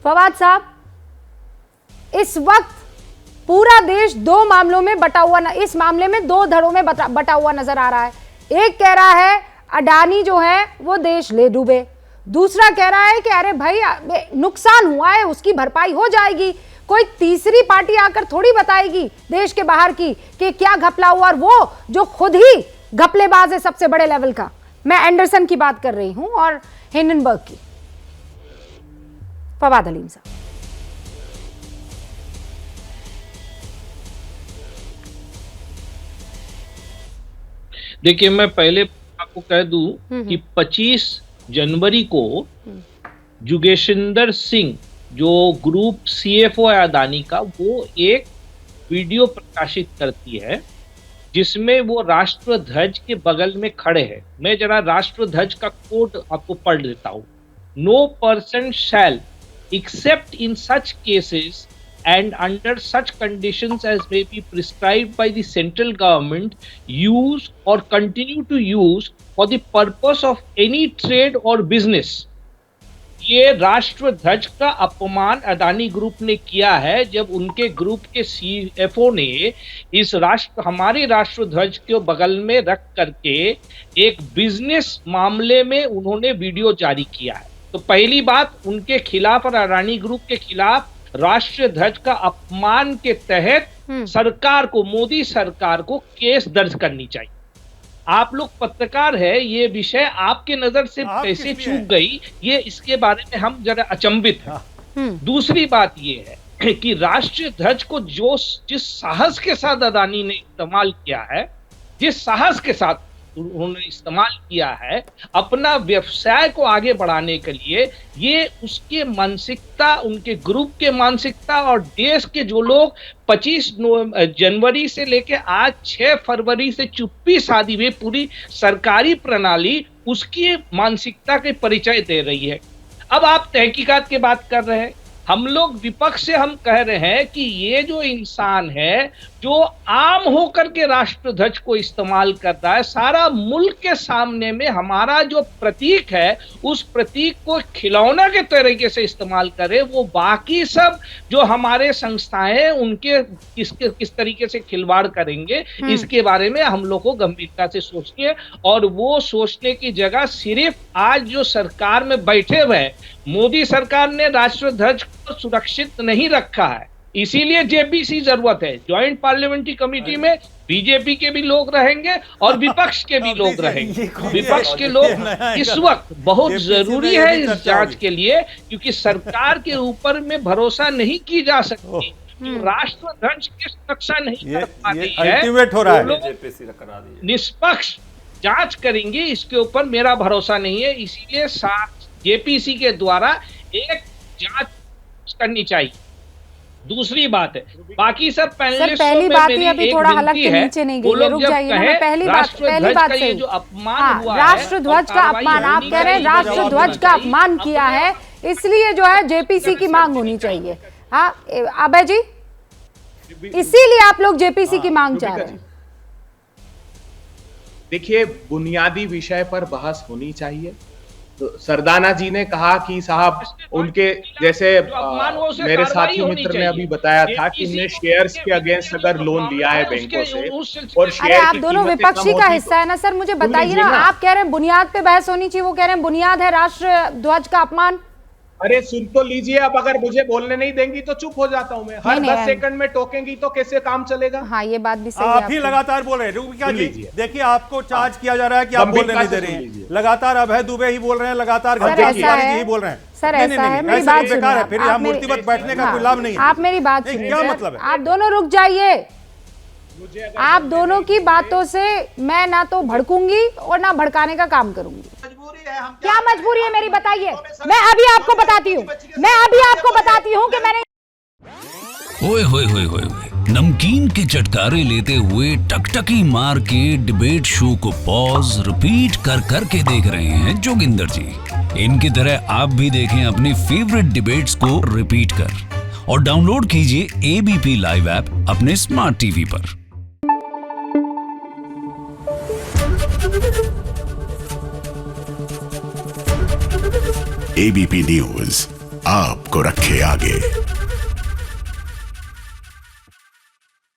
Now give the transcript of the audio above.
फवाद साहब, इस वक्त पूरा देश दो मामलों में बटा हुआ, इस मामले में दो धड़ों में बटा हुआ नजर आ रहा है। एक कह रहा है अडानी जो है वो देश ले डूबे, दूसरा कह रहा है कि अरे भाई नुकसान हुआ है उसकी भरपाई हो जाएगी। कोई तीसरी पार्टी आकर थोड़ी बताएगी देश के बाहर की कि क्या घपला हुआ, और वो जो खुद ही घपलेबाज है सबसे बड़े लेवल का। मैं एंडरसन की बात कर रही हूं और हिंडनबर्ग की। फवाद हलीम साहब, देखिए, मैं पहले आपको कह दूं कि 25 जनवरी को जुगेशिंदर सिंह जो ग्रुप सीएफओ है अडानी का, वो एक वीडियो प्रकाशित करती है जिसमें वो राष्ट्र ध्वज के बगल में खड़े हैं। मैं जरा राष्ट्र ध्वज का कोड आपको पढ़ देता हूं। No person shall except in such cases and under such conditions as may be prescribed by the central government use or continue to use for the purpose of any trade or business। ये राष्ट्र ध्वज का अपमान Adani group ने किया है जब उनके ग्रुप के सीएफओ ने इस हमारे राष्ट्र ध्वज के बगल में रख करके एक बिजनेस मामले में उन्होंने वीडियो जारी किया है। तो पहली बात, उनके खिलाफ और अडानी ग्रुप के खिलाफ राष्ट्रीय ध्वज का अपमान के तहत सरकार को, मोदी सरकार को केस दर्ज करनी चाहिए। आप लोग पत्रकार है, ये विषय आपके नजर से कैसे चूक गई, ये इसके बारे में हम जरा अचंभित हैं। दूसरी बात ये है कि राष्ट्रीय ध्वज को जिस साहस के साथ अडानी ने इस्तेमाल किया है, जिस साहस के साथ उन्होंने इस्तेमाल किया है अपना व्यवसाय को आगे बढ़ाने के लिए, ये उसके मानसिकता, उनके ग्रुप के मानसिकता और देश के जो लोग 25 जनवरी से लेके आज 6 फरवरी से चुप्पी साधी हुई पूरी सरकारी प्रणाली, उसकी मानसिकता के परिचय दे रही है। अब आप तहकीकात की बात कर रहे हैं, हम लोग विपक्ष से हम कह रहे हैं कि ये जो इंसान है जो आम होकर के राष्ट्र ध्वज को इस्तेमाल कर रहा है, सारा मुल्क के सामने में हमारा जो प्रतीक है उस प्रतीक को खिलौना के तरीके से इस्तेमाल करे, वो बाकी सब जो हमारे संस्थाएं हैं उनके किस तरीके से खिलवाड़ करेंगे, इसके बारे में हम लोग को गंभीरता से सोचिए। और वो सोचने की जगह सिर्फ आज जो सरकार में बैठे हुए मोदी सरकार ने राष्ट्र ध्वज को सुरक्षित नहीं रखा है, इसीलिए जेपीसी जरूरत है। ज्वाइंट पार्लियामेंट्री कमेटी में बीजेपी के भी लोग रहेंगे और विपक्ष के भी लोग रहेंगे। विपक्ष के लोग इस वक्त बहुत जरूरी है इस जांच के लिए, क्योंकि सरकार के ऊपर में भरोसा नहीं की जा सकती। राष्ट्र ध्वज की सुरक्षा नहीं कर पा रही है, निष्पक्ष जांच करेंगे इसके ऊपर मेरा भरोसा नहीं है। इसीलिए जेपीसी के द्वारा एक जांच करनी चाहिए। दूसरी बात है, बाकी सब पैनलिस्टों में मेरी एक विनती है, वो लोग जब कहें राष्ट्र ध्वज का ये जो अपमान हुआ है, राष्ट्र ध्वज का अपमान, आप कह रहे हैं राष्ट्र ध्वज का अपमान किया है, इसलिए जो है जेपीसी की मांग होनी चाहिए। हाँ अभय जी, इसीलिए आप लोग जेपीसी की मांग चाह रहे हैं। देखिए, बुनियादी विषय पर बहस होनी चाहिए। तो सरदाना जी ने कहा कि साहब उनके जैसे मेरे साथी मित्र ने अभी बताया था कि उन्हें शेयर्स के अगेंस्ट अगर लोन लिया है बैंकों से, और अरे आप दोनों विपक्षी का हिस्सा है ना सर, मुझे बताइए ना, आप कह रहे हैं बुनियाद पे बहस होनी चाहिए, वो कह रहे हैं बुनियाद है राष्ट्र ध्वज का अपमान। अरे सुन तो लीजिए, अब अगर मुझे बोलने नहीं देंगी तो चुप हो जाता हूं मैं। हर 10 सेकंड में टोकेंगी तो कैसे काम चलेगा? हाँ ये बात भी सही है। आप ही लगातार बोल रहे हैं रूबिका जी, देखिए आपको चार्ज किया जा रहा है कि आप बोलने नहीं दे रहे हैं। लगातार अभय दुबे ही बोल रहे हैं, लगातार घनश्याम तिवारी जी ही बोल रहे हैं। सर ऐसा है, मेरी बात बेकार है, फिर यहाँ मूर्तिवत बैठने का कोई लाभ नहीं है। आप मेरी बात सुनिए, क्या मतलब है? आप दोनों रुक जाइए। आप दोनों की बातों से मैं ना तो भड़कूंगी और ना भड़काने का काम करूंगी। क्या मजबूरी है मेरी, बताइए। मैं अभी आपको बताती हूँ, कि मैंने ओए होए होए होए, नमकीन के चटकारे लेते हुए टकटकी मार के डिबेट शो को पॉज रिपीट कर कर के देख रहे हैं जोगिंदर जी। इनकी तरह आप भी देखें अपनी फेवरेट डिबेट्स को रिपीट कर, और डाउनलोड कीजिए एबीपी लाइव ऐप अपने स्मार्ट टीवी पर। एबीपी न्यूज आपको रखे आगे।